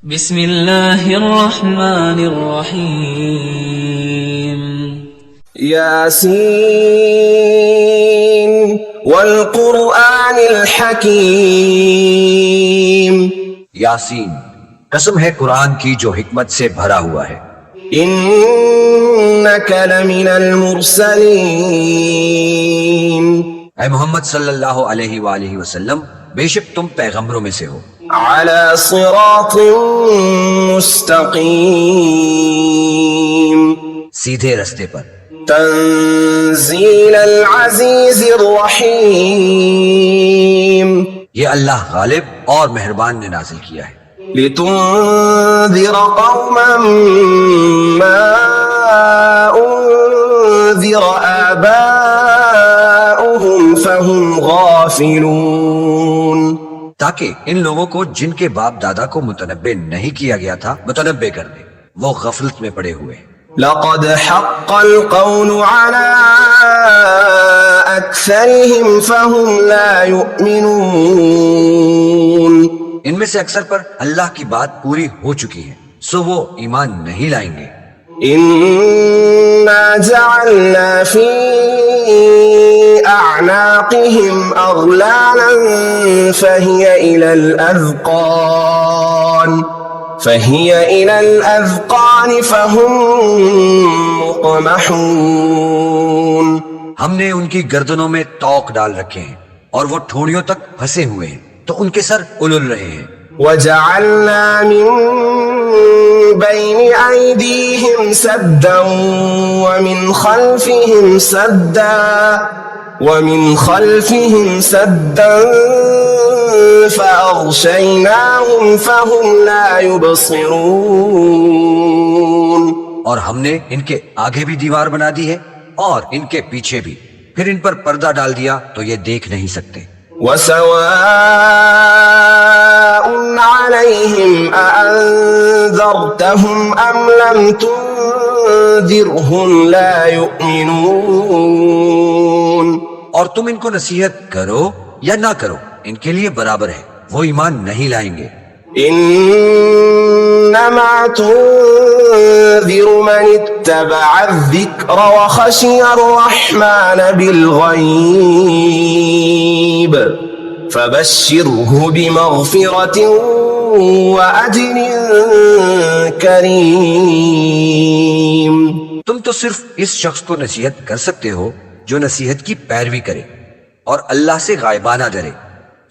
بسم اللہ الرحمن الرحیم یاسین والقرآن الحکیم، یاسین، قسم ہے قرآن کی جو حکمت سے بھرا ہوا ہے۔ انک لمن المرسلین، اے محمد صلی اللہ علیہ وآلہ وسلم، بے شک تم پیغمبروں میں سے ہو، علی صراط مستقیم، سیدھے رستے پر۔ تنزیل العزیز الرحیم، یہ اللہ غالب اور مہربان نے نازل کیا ہے، لتنذر قوما ما انذر آباؤهم فهم غافلون، تاکہ ان لوگوں کو جن کے باپ دادا کو متنبع نہیں کیا گیا تھا متنبع کر دے، وہ غفلت میں پڑے ہوئے ہیں۔ لقد حق القول على اکثرهم فهم لا يؤمنون، ان میں سے اکثر پر اللہ کی بات پوری ہو چکی ہے، سو وہ ایمان نہیں لائیں گے۔ انا جعلنا في اعناقهم اغلالا فهي الى الاذقان فهم مقمحون، ہم نے ان کی گردنوں میں توق ڈال رکھے ہیں اور وہ ٹھوڑیوں تک پھنسے ہوئے ہیں تو ان کے سر الل رہے ہیں۔ وجعلنا من بين أيديهم سدا ومن خلفهم سدا فأغشيناهم فهم لا يبصرون، اور ہم نے ان کے آگے بھی دیوار بنا دی ہے اور ان کے پیچھے بھی، پھر ان پر پردہ ڈال دیا تو یہ دیکھ نہیں سکتے۔ وسواء عليهم أأنذرتهم أم لم تنذرهم لا يؤمنون، اور تم ان کو نصیحت کرو یا نہ کرو، ان کے لیے برابر ہے، وہ ایمان نہیں لائیں گے۔ انما تنذر من اتبع الذکر وخشی الرحمن بالغیب فبشره بمغفرة وأجر کریم، تم تو صرف اس شخص کو نصیحت کر سکتے ہو جو نصیحت کی پیروی کرے اور اللہ سے غائبانہ ڈرے،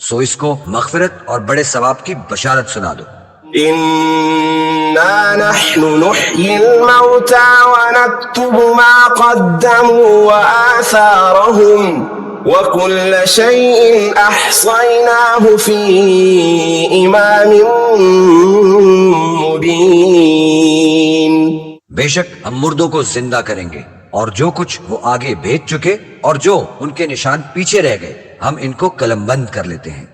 سو اس کو مغفرت اور بڑے ثواب کی بشارت سنا دو۔ انا نحن نحيي الموتى ونكتب ما قدموا وآثارهم وكل شيء احصيناه في امام مبين، بے شک ہم مردوں کو زندہ کریں گے اور جو کچھ وہ آگے بھیج چکے اور جو ان کے نشان پیچھے رہ گئے ہم ان کو قلم بند کر لیتے ہیں،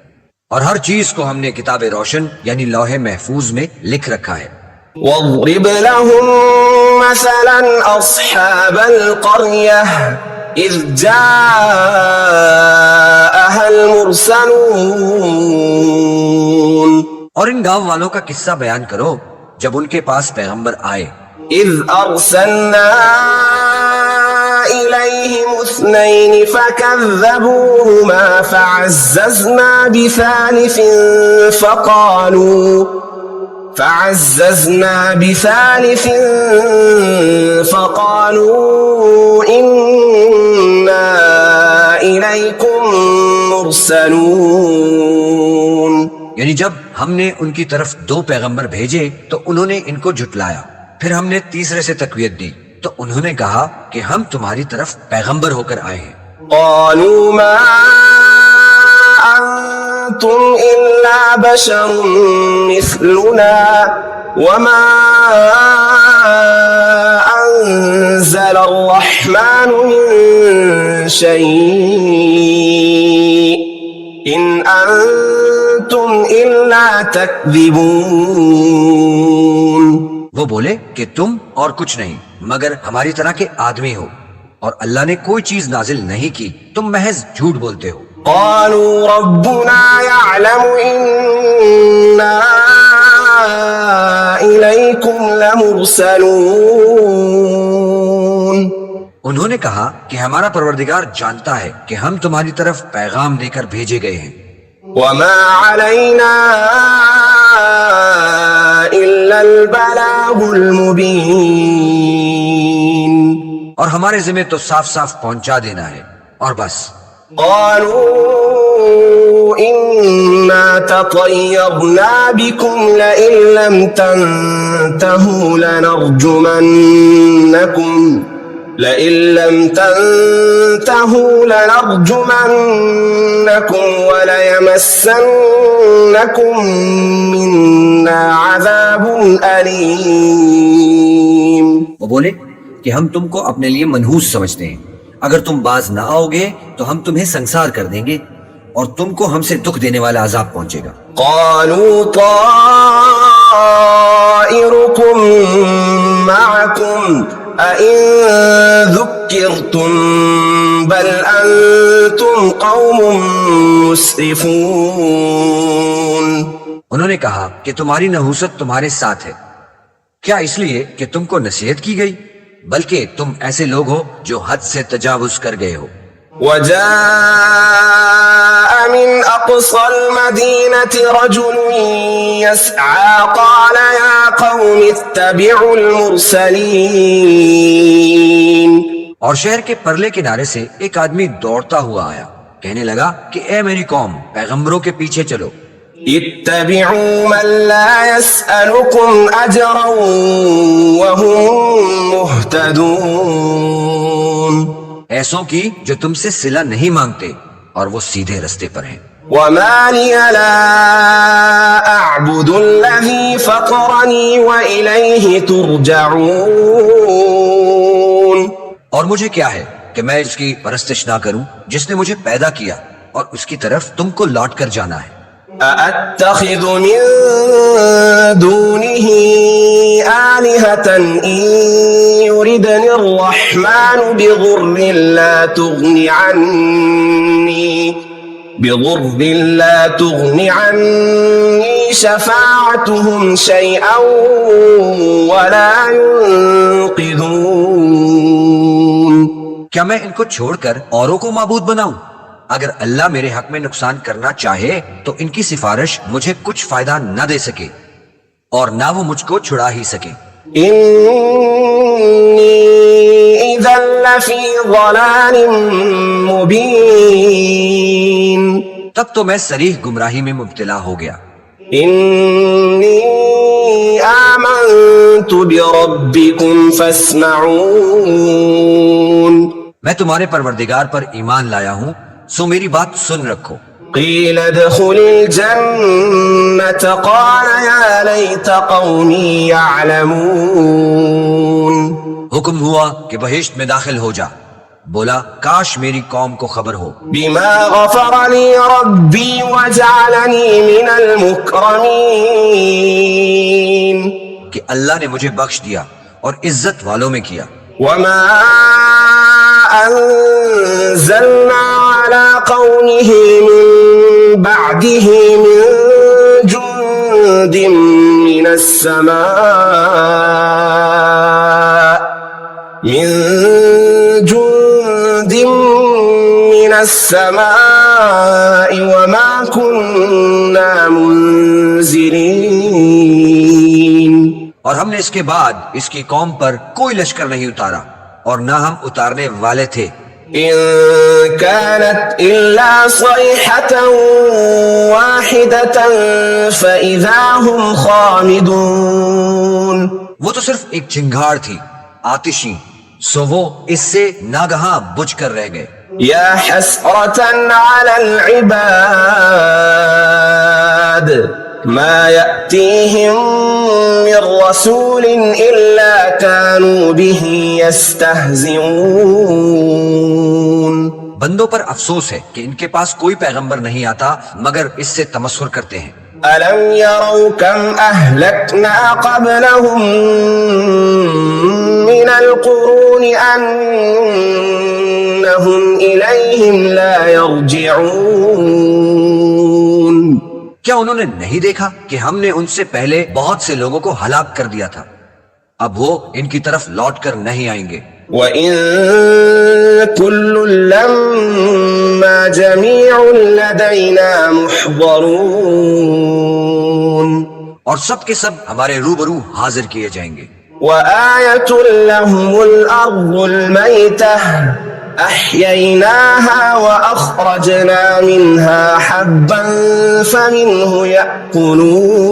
اور ہر چیز کو ہم نے کتاب روشن یعنی لوح محفوظ میں لکھ رکھا ہے۔ واضرب لهم مثلا اصحاب القرية اذ جاءها المرسلون، اور ان گاؤں والوں کا قصہ بیان کرو جب ان کے پاس پیغمبر آئے۔ اذ ارسلنا إليهم 2 فكذبوهما فعززنا بثالث فقالوا إنا إليكم مرسلون، یعنی جب ہم نے ان کی طرف 2 پیغمبر بھیجے تو انہوں نے ان کو جھٹلایا، پھر ہم نے تیسرے سے تقویت دی تو انہوں نے کہا کہ ہم تمہاری طرف پیغمبر ہو کر آئے ہیں۔ قالوا ما انتم الا بشر مثلنا وما انزل الرحمن من شيء ان انتم الا تكذبون، وہ بولے کہ تم اور کچھ نہیں مگر ہماری طرح کے آدمی ہو، اور اللہ نے کوئی چیز نازل نہیں کی، تم محض جھوٹ بولتے ہو۔ قالوا ربنا يعلم إنا لمرسلون انہوں نے کہا کہ ہمارا پروردگار جانتا ہے کہ ہم تمہاری طرف پیغام لے کر بھیجے گئے ہیں، وما علينا إلا البلاغ المبين اور ہمارے ذمہ تو صاف صاف پہنچا دینا ہے اور بس۔ قالوا إنا تطيرنا بكم لئن لم تنتهوا لنرجمنكم وليمسنكم منا عذاب أليم۔ وہ بولے کہ ہم تم کو اپنے لیے منحوس سمجھتے ہیں، اگر تم باز نہ آؤ گے تو ہم تمہیں سنسار کر دیں گے اور تم کو ہم سے دکھ دینے والا عذاب پہنچے گا۔ قالوا طائركم معكم أئن ذكرتم بل أنتم قوم مسرفون۔ انہوں نے کہا کہ تمہاری نحوست تمہارے ساتھ ہے، کیا اس لیے کہ تم کو نصیحت کی گئی؟ بلکہ تم ایسے لوگ ہو جو حد سے تجاوز کر گئے ہو۔ وجاء من أقصى المدينة رجل يسعى قال يا قوم اتبعوا المرسلين۔ اور شہر کے پرلے کنارے سے ایک آدمی دوڑتا ہوا آیا، کہنے لگا کہ اے میری قوم، پیغمبروں کے پیچھے چلو۔ اتبعوا من لا يسألكم أجرا وهم مهتدون۔ ایسوں کی جو تم سے صلہ نہیں مانگتے اور وہ سیدھے رستے پر ہیں۔ وما لي لا أعبد الذي فطرني وإليه ترجعون۔ اور مجھے کیا ہے کہ میں اس کی پرستش نہ کروں جس نے مجھے پیدا کیا اور اس کی طرف تم کو لوٹ کر جانا ہے۔ أأتخذ من دونه آلهة إن يردني الرحمن بضر لا تغني عني شفاعتهم شيئا ولا ينقذون۔ کیا میں ان کو چھوڑ کر اوروں کو معبود بناؤں؟ اگر اللہ میرے حق میں نقصان کرنا چاہے تو ان کی سفارش مجھے کچھ فائدہ نہ دے سکے اور نہ وہ مجھ کو چھڑا ہی سکے۔ انی اذا لفی ضلال مبین، تب تو میں صریح گمراہی میں مبتلا ہو گیا۔ انی آمنت بربکم فاسمعون، میں تمہارے پروردگار پر ایمان لایا ہوں، سو میری بات سن رکھو۔ قیل ادخل الجنة قال یا لیت قومی یعلمون، حکم ہوا کہ بہشت میں داخل ہو جا، بولا کاش میری قوم کو خبر ہو۔ بما غفر لی ربی وجعلنی من المکرمین، کہ اللہ نے مجھے بخش دیا اور عزت والوں میں کیا۔ وما انزلنا على قومه من بعده من جند من السماء وما كنا منزلين۔ اور ہم نے اس کے بعد اس کی قوم پر کوئی لشکر نہیں اتارا اور نہ ہم اتارنے والے تھے۔ إن كانت إلا صيحة واحدة فإذا هم خامدون، وہ تو صرف ایک چنگھاڑ تھی آتشی، سو وہ اس سے ناگہاں بجھ کر رہ گئے۔ يا حسرة على العباد ما يأتيهم من رسول إلا كانوا به يستهزئون۔ بندوں پر افسوس ہے کہ ان کے پاس کوئی پیغمبر نہیں آتا مگر اس سے تمسخر کرتے ہیں۔ ألم يروا كم أهلكنا قبلهم من القرون أنهم إليهم لا يرجعون۔ کیا انہوں نے نہیں دیکھا کہ ہم نے ان سے پہلے بہت سے لوگوں کو ہلاک کر دیا تھا اب وہ ان کی طرف لوٹ کر نہیں آئیں گے. وَإِن كُلٌّ لَّمَّا جَمِيعٌ لَّدَيْنَا مُحْضَرُونَ. اور سب کے سب ہمارے روبرو حاضر کیے جائیں گے. وَآيَةٌ لَّهُمُ الْأَرْضُ الْمَيْتَةُ أَحْيَيْنَاهَا وَأَخْرَجْنَا مِنْهَا حَبًّا فَمِنْهُ يَأْكُلُونَ.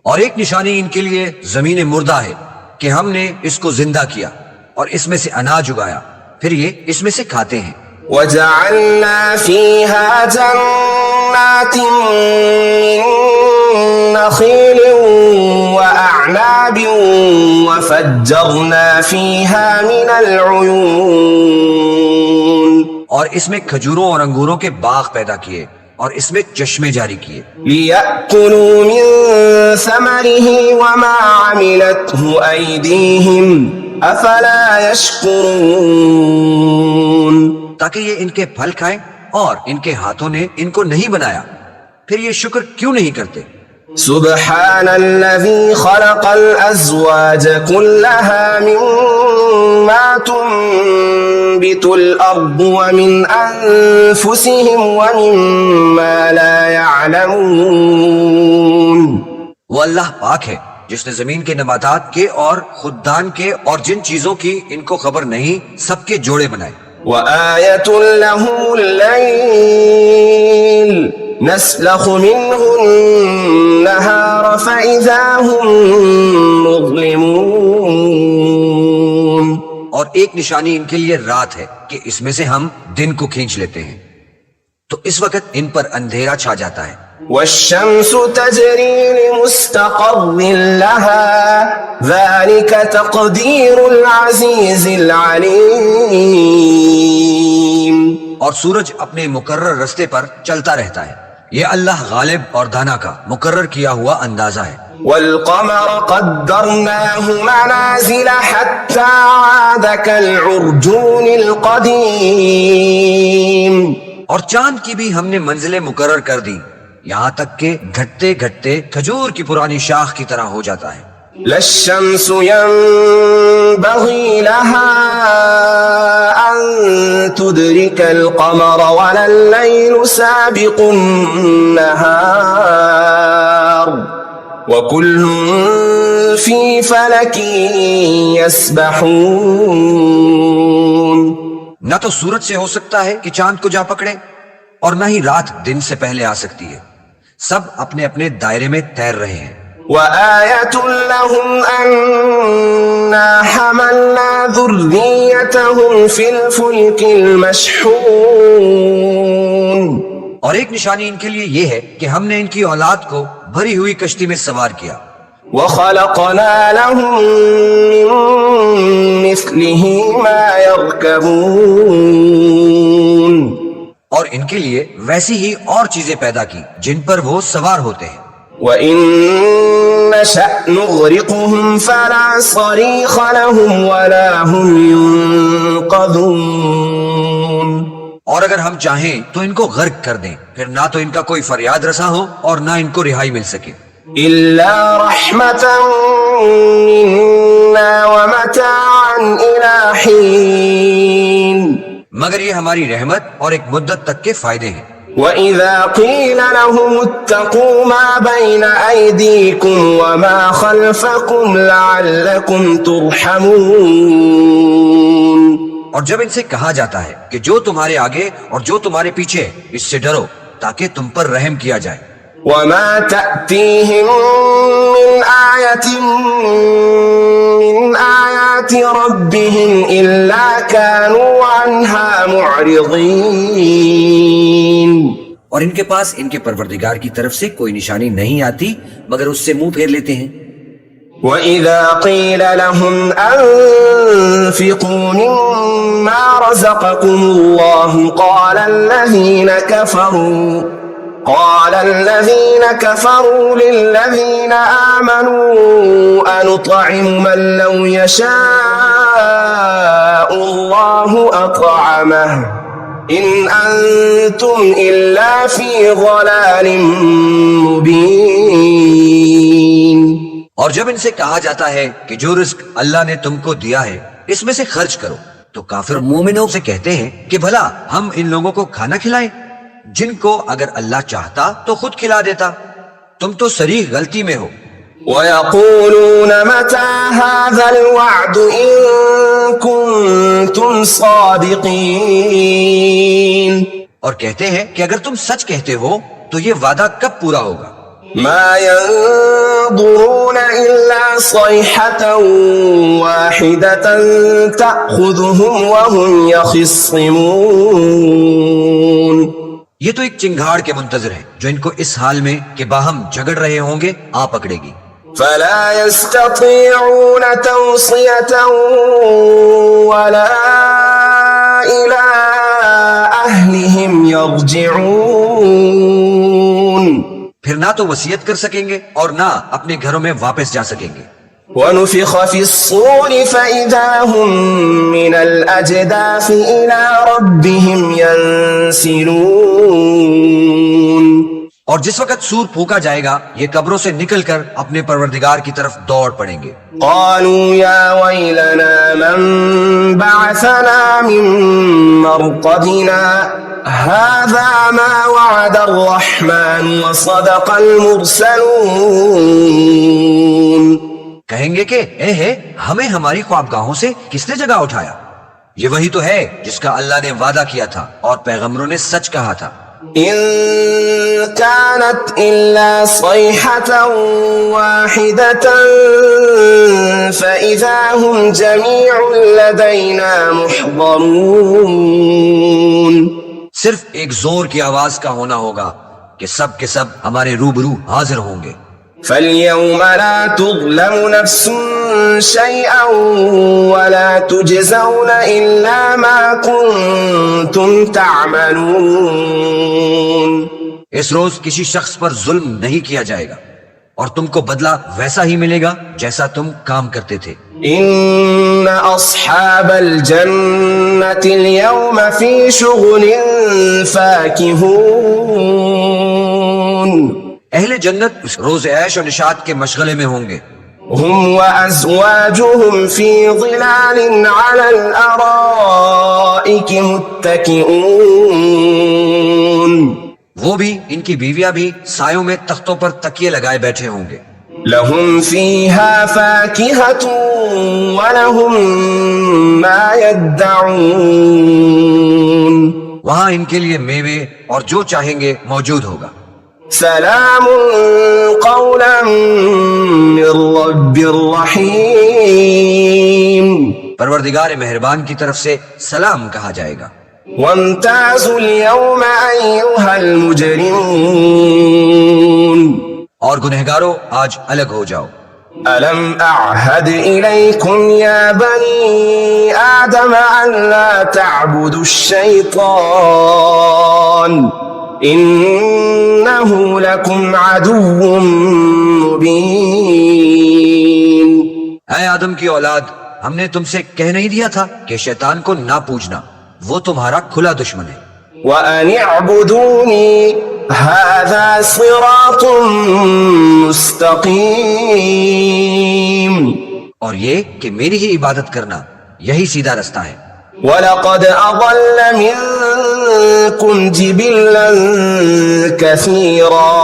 اور ایک نشانی ان کے لیے زمین مردہ ہے کہ ہم نے اس کو زندہ کیا اور اس میں سے اناج اگایا، پھر یہ اس میں سے کھاتے ہیں. وَجَعَلْنَا فِيهَا جَنَّاتٍ مِّن نَخِيلٍ وَأَعْنَابٍ وَفَجَّرْنَا فِيهَا مِنَ الْعُيُونِ. اور اس میں کھجوروں اور انگوروں کے باغ پیدا کیے اور اس میں چشمے جاری کیے. لِيَأْكُلُوا مِن ثَمَرِهِ وَمَا عَمِلَتْهُ أَيْدِيهِمْ أَفَلَا يَشْكُرُونَ. تاکہ یہ ان کے پھل کھائیں اور ان کے ہاتھوں نے ان کو نہیں بنایا، پھر یہ شکر کیوں نہیں کرتے؟ سبحان الذي خلق الأزواج كلها مما تنبت الأرض ومن أنفسهم ومما لا يعلمون. وہ اللہ پاک ہے جس نے زمین کے نباتات کے اور خوددان کے اور جن چیزوں کی ان کو خبر نہیں سب کے جوڑے بنائے. وآية لهم الليل نسلخ منه النهار فإذا هم مظلمون. اور ایک نشانی ان کے لیے رات ہے کہ اس میں سے ہم دن کو کھینچ لیتے ہیں تو اس وقت ان پر اندھیرا چھا جاتا ہے. والشمس تجري لمستقر لها ذلك تقدير العزيز العليم. اور سورج اپنے مقرر رستے پر چلتا رہتا ہے، یہ اللہ غالب اور دانا کا مقرر کیا ہوا اندازہ ہے. والقمر قدرناه منازل حتى عاد كالعرجون القديم. اور چاند کی بھی ہم نے منزلیں مقرر کر دی یہاں تک کہ گھٹتے گھٹتے کھجور کی پرانی شاخ کی طرح ہو جاتا ہے. لا الشمس ينبغي لها أن تدرك القمر ولا الليل سابق النهار وكل في فلك يسبحون. نہ تو سورج سے ہو سکتا ہے کہ چاند کو جا پکڑے اور نہ ہی رات دن سے پہلے آ سکتی ہے، سب اپنے اپنے دائرے میں تیر رہے ہیں. وآية لهم أنا حملنا ذريتهم في الفلك المشحون. اور ایک نشانی ان کے لیے یہ ہے کہ ہم نے ان کی اولاد کو بھری ہوئی کشتی میں سوار کیا. وخلقنا لهم من مثله ما يركبون. اور ان کے لیے ویسی ہی اور چیزیں پیدا کی جن پر وہ سوار ہوتے ہیں. وَإِن نَّشَأْ نُغْرِقْهُمْ فَلَا صَرِيخَ لَهُمْ وَلَا هُمْ يُنقَذُونَ. اور اگر ہم چاہیں تو ان کو غرق کر دیں، پھر نہ تو ان کا کوئی فریاد رساں ہو اور نہ ان کو رہائی مل سکے. إِلَّا رَحْمَةً مِنَّا وَمَتَاعًا إِلَى حِينٍ. مگر یہ ہماری رحمت اور ایک مدت تک کے فائدے ہیں. وَإِذَا قِيلَ لَهُمُ اتَّقُوا مَا بَيْنَ أَيْدِيكُمْ وَمَا خَلْفَكُمْ لَعَلَّكُمْ تُرْحَمُونَ. اور جب ان سے کہا جاتا ہے کہ جو تمہارے آگے اور جو تمہارے پیچھے اس سے ڈرو تاکہ تم پر رحم کیا جائے. وَمَا تَأْتِيهِم مِّنْ آيَةٍ مِّنْ آيَاتِ رَبِّهِمْ إِلَّا كَانُوا عَنْهَا مُعْرِضِينَ. اور ان کے پاس ان کے پروردگار کی طرف سے کوئی نشانی نہیں آتی مگر اس سے منہ پھیر لیتے ہیں. وَإِذَا قِيلَ لَهُمْ أَنفِقُوا مِمَّا رَزَقَكُمُ اللَّهُ قال الذين كفروا للذين آمنوا أنطعم من لو يشاء الله أطعمه إن أنتم إلا في ضلال مبين. اور جب ان سے کہا جاتا ہے کہ جو رزق اللہ نے تم کو دیا ہے اس میں سے خرچ کرو، تو کافر مومنوں سے کہتے ہیں کہ بھلا ہم ان لوگوں کو کھانا کھلائیں جن کو اگر اللہ چاہتا تو خود کھلا دیتا، تم تو صریح غلطی میں ہو۔ وَيَقُولُونَ مَتَى هَذَا الْوَعْدُ إِن كُنتُمْ صَادِقِينَ، اور کہتے ہیں کہ اگر تم سچ کہتے ہو تو یہ وعدہ کب پورا ہوگا؟ مَا يَنظُرُونَ إِلَّا صَيْحَةً وَاحِدَةً تَأْخُذُهُمْ وَهُمْ يَخِصِّمُونَ۔ یہ تو ایک چنگھاڑ کے منتظر ہیں جو ان کو اس حال میں کہ باہم جھگڑ رہے ہوں گے آ پکڑے گی۔ فَلَا يَسْتَطِيعُونَ تَوْصِيَةً وَلَا إِلَىٰ أَهْلِهِمْ يَرْجِعُونَ، پھر نہ تو وصیت کر سکیں گے اور نہ اپنے گھروں میں واپس جا سکیں گے۔ وَنُفِخَ فِي الصُّورِ فَإِذَا هُم مِّنَ الْأَجْدَاثِ إِلَىٰ رَبِّهِمْ يَنسِلُونَ، اور جس وقت سور پھونکا جائے گا یہ قبروں سے نکل کر اپنے پروردگار کی طرف دوڑ پڑیں گے۔ قالوا يا ويلنا من بعثنا من مرقدنا هذا ما وعد الرحمن وصدق المرسلون۔ کہیں گے کہ اے ہے ہمیں ہماری خوابگاہوں سے کس نے جگہ اٹھایا، یہ وہی تو ہے جس کا اللہ نے وعدہ کیا تھا اور پیغمبروں نے سچ کہا تھا۔ إن كانت إلا صيحة واحدة فإذا هم جميع لدينا محضرون، صرف ایک زور کی آواز کا ہونا ہوگا کہ سب کے سب ہمارے روبرو حاضر ہوں گے۔ فاليوم لا تظلم نفس شيئا ولا تجزون إلا ما كنتم تعملون، اس روز کسی شخص پر ظلم نہیں کیا جائے گا اور تم کو بدلہ ویسا ہی ملے گا جیسا تم کام کرتے تھے۔ إن أصحاب الجنة اليوم في شغل فاكهون، اہل جنت اس روز عیش و نشاط کے مشغلے میں ہوں گے۔ هم وأزواجهم في ظلال على الأرائك متكئون، وہ بھی ان کی بیویاں بھی سایوں میں تختوں پر تکیے لگائے بیٹھے ہوں گے۔ لهم فيها فاكهة ولهم ما يدعون، وہاں ان کے لیے میوے اور جو چاہیں گے موجود ہوگا۔ سلام قولا من رب رحیم، پروردگار مہربان کی طرف سے سلام کہا جائے گا۔ وامتازوا اليوم أيها المجرمون، اور گنہگارو آج الگ ہو جاؤ۔ ألم أعهد إليكم يا بني آدم أن لا تعبدوا الشيطان إنه لكم عدو مبين۔ اے آدم کی اولاد، ہم نے تم سے کہہ نہیں دیا تھا کہ شیطان کو نہ پوجنا، وہ تمہارا کھلا دشمن ہے۔ وَأَنِ اعْبُدُونِي هَذَا صِرَاطٌ مُسْتَقِيمٌ، اور یہ کہ میری ہی عبادت کرنا یہی سیدھا رستہ ہے۔ وَلَقَدْ أَضَلَّ مِنكُمْ جِبِلًّا كَثِيرًا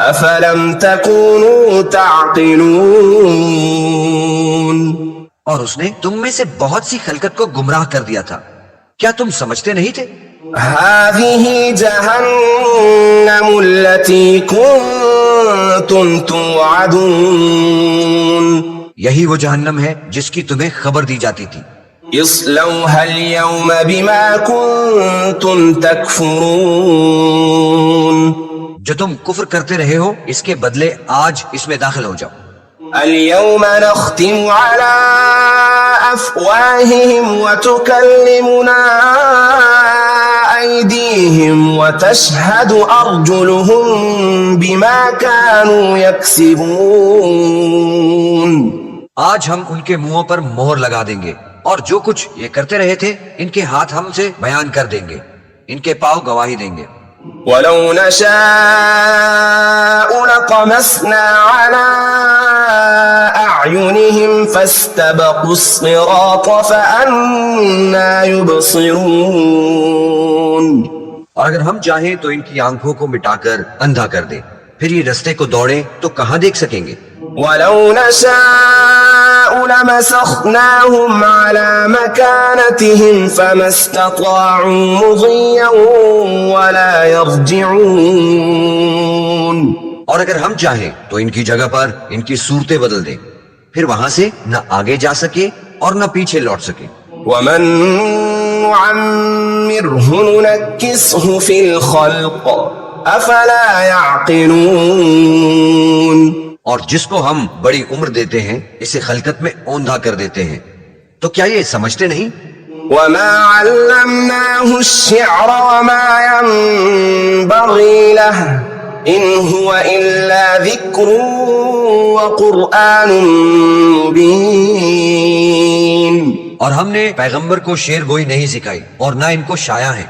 أَفَلَمْ تَكُونُوا تَعْقِلُونَ، اور اس نے تم میں سے بہت سی خلقت کو گمراہ کر دیا تھا، کیا تم سمجھتے نہیں تھے؟ هذه جهنم التي كنتم توعدون، یہی وہ جہنم ہے جس کی تمہیں خبر دی جاتی تھی۔ اصلوها اليوم بما كنتم تكفرون، جو تم کفر کرتے رہے ہو اس کے بدلے آج اس میں داخل ہو جاؤ۔ اليوم نختم على أفواههم وتكلمنا أيديهم وتشهد أرجلهم بما كانوا يكسبون، آج ہم ان کے منہوں پر مہر لگا دیں گے اور جو کچھ یہ کرتے رہے تھے ان کے ہاتھ ہم سے بیان کر دیں گے، ان کے پاؤں گواہی دیں گے۔ وَلَوْ نَشَاءُ لَطَمَسْنَا عَلَىٰ أعينهم فاستبقوا الصراط فأنى يبصرون. اور اگر ہم چاہیں تو ان کی آنکھوں کو مٹا کر اندھا کر دیں، پھر یہ رستے کو دوڑیں تو کہاں دیکھ سکیں گے؟ ولو نشاء لمسخناهم على مكانتهم فما استطاعوا مضيا ولا يرجعون. اور اگر ہم چاہیں تو ان کی جگہ پر ان کی صورتیں بدل دیں، پھر وہاں سے نہ آگے جا سکے اور نہ پیچھے لوٹ سکے. ومن نعمره ننكسه في الخلق افلا يعقلون. اور جس کو ہم بڑی عمر دیتے ہیں اسے خلقت میں اوندھا کر دیتے ہیں، تو کیا یہ سمجھتے نہیں؟ وما علمناه الشعر وما ينبغي له ان هو الا ذكر وقرآن مبين. اور ہم نے پیغمبر کو شعر گوئی نہیں سکھائی اور نہ ان کو شایا ہے،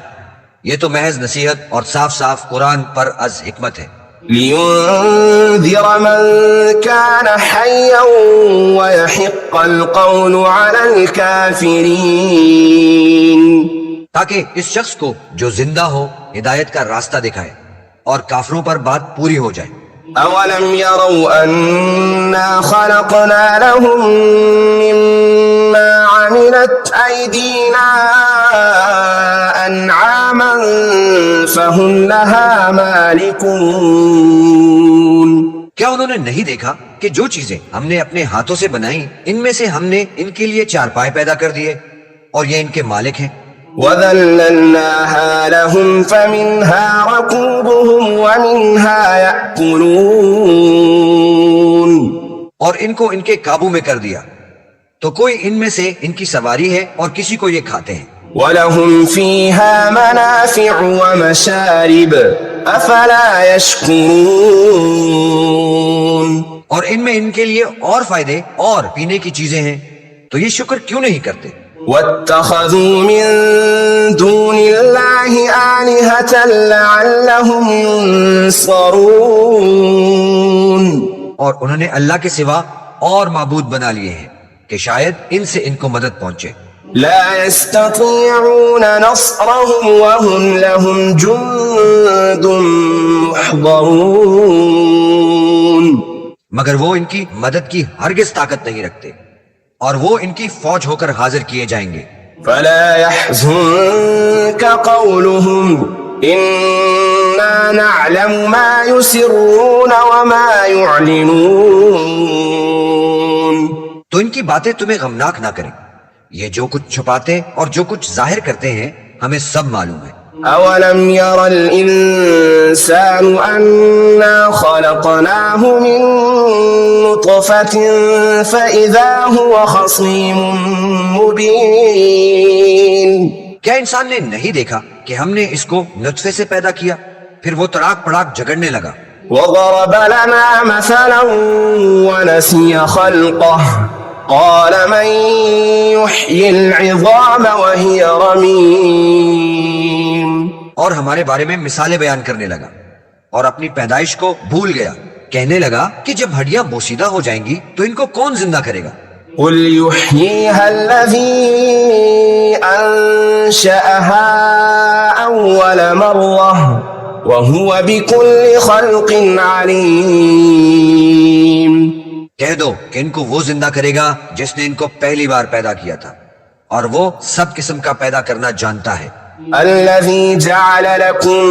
یہ تو محض نصیحت اور صاف صاف قرآن پر از حکمت ہے. لينذر من كان حيا ويحق القول على الكافرين. تاکہ اس شخص کو جو زندہ ہو ہدایت کا راستہ دکھائے اور کافروں پر بات پوری ہو جائے. اولم يروا انا خلقنا لهم مما عملت ايدينا انعاما فهم لها مالكون. کیا انہوں نے نہیں دیکھا کہ جو چیزیں ہم نے اپنے ہاتھوں سے بنائیں ان میں سے ہم نے ان کے لیے چارپائے پیدا کر دیے اور یہ ان کے مالک ہیں. وَذَلَّلْنَاهَا لَهُمْ فَمِنْهَا رَكُوبُهُمْ وَمِنْهَا يَأْكُلُونَ. اور ان کو ان کے قابو میں کر دیا تو کوئی ان میں سے ان کی سواری ہے اور کسی کو یہ کھاتے ہیں. وَلَهُمْ فِيهَا مَنَافِعُ وَمَشَارِبُ أَفَلَا يَشْكُرُونَ. اور ان میں ان کے لیے اور فائدے اور پینے کی چیزیں ہیں تو یہ شکر کیوں نہیں کرتے؟ وَاتَّخَذُوا مِن دُونِ اللَّهِ آلِهَةً لَعَلَّهُمْ يُنصَرُونَ. اور انہوں نے اللہ کے سوا اور معبود بنا لیے ہیں کہ شاید ان سے ان کو مدد پہنچے. لا يستطيعون نصرهم وهم لهم جند محضرون. مگر وہ ان کی مدد کی ہرگز طاقت نہیں رکھتے اور وہ ان کی فوج ہو کر حاضر کیے جائیں گے. فلا يحزنك قولهم إنا نعلم ما يسرون وما يعلنون. تو ان کی باتیں تمہیں غمناک نہ کریں، یہ جو کچھ چھپاتے اور جو کچھ ظاہر کرتے ہیں ہمیں سب معلوم ہے. أولم ير الإنسان أنا خلقناه من نطفة فإذا هو خصيم مبين. کیا انسان نے نہیں دیکھا کہ ہم نے اس کو نطفے سے پیدا کیا پھر وہ تڑاک پڑاک جھگڑنے لگا. وضرب لنا مثلا ونسي خلقه قال من يحيي العظام وهي رميم. اور ہمارے بارے میں مثالیں بیان کرنے لگا اور اپنی پیدائش کو بھول گیا، کہنے لگا کہ جب ہڈیاں بوسیدہ ہو جائیں گی تو ان کو کون زندہ کرے گا؟ قل يحييها الذي أنشأها أول مرة وهو بكل خلق عليم. کہہ دو کہ ان کو وہ زندہ کرے گا جس نے ان کو پہلی بار پیدا کیا تھا اور وہ سب قسم کا پیدا کرنا جانتا ہے. الذي جعل لكم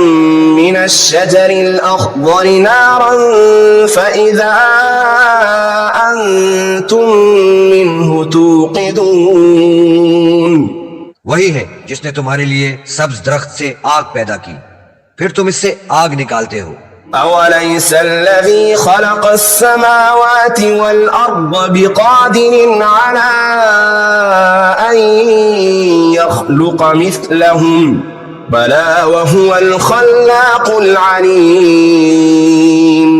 من الشجر الأخضر نارا فإذا أنتم منه توقدون. وہی ہے جس نے تمہارے لیے سبز درخت سے آگ پیدا کی پھر تم اس سے آگ نکالتے ہو. أوليس الذي خلق السماوات والأرض بقادر على أن يخلق مثلهم بلى وهو الخلاق العليم.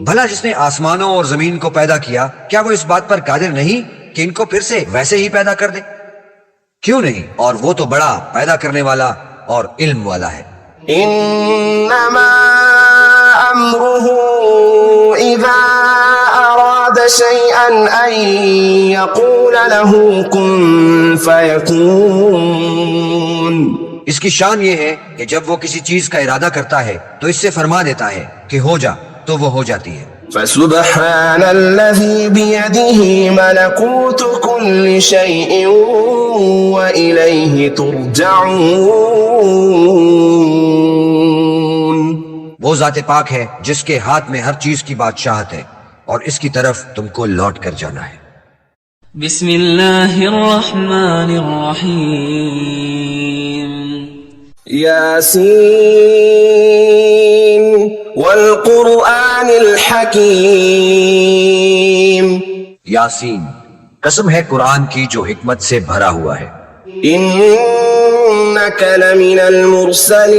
بھلا جس نے آسمانوں اور زمین کو پیدا کیا کیا وہ اس بات پر قادر نہیں کہ ان کو پھر سے ویسے ہی پیدا کر دے؟ کیوں نہیں، اور وہ تو بڑا پیدا کرنے والا اور علم والا ہے. إنما أمره إذا أراد شيئا أن يقول له كن فيكون. اس کی شان یہ ہے کہ جب وہ کسی چیز کا ارادہ کرتا ہے تو اس سے فرما دیتا ہے کہ ہو جا، تو وہ ہو جاتی ہے. فسبحان الذي بيده ملكوت كل شيء وإليه ترجعون. وہ ذات پاک ہے جس کے ہاتھ میں ہر چیز کی بادشاہت ہے اور اس کی طرف تم کو لوٹ کر جانا ہے. بسم اللہ الرحمن الرحیم. ياسين والقرآن الحكيم. یاسین، قسم ہے قرآن کی جو حکمت سے بھرا ہوا ہے. إنك لمن المرسلين.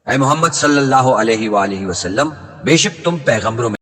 اے محمد صلی اللہ علیہ وآلہ وسلم، بے شک تم پیغمبروں میں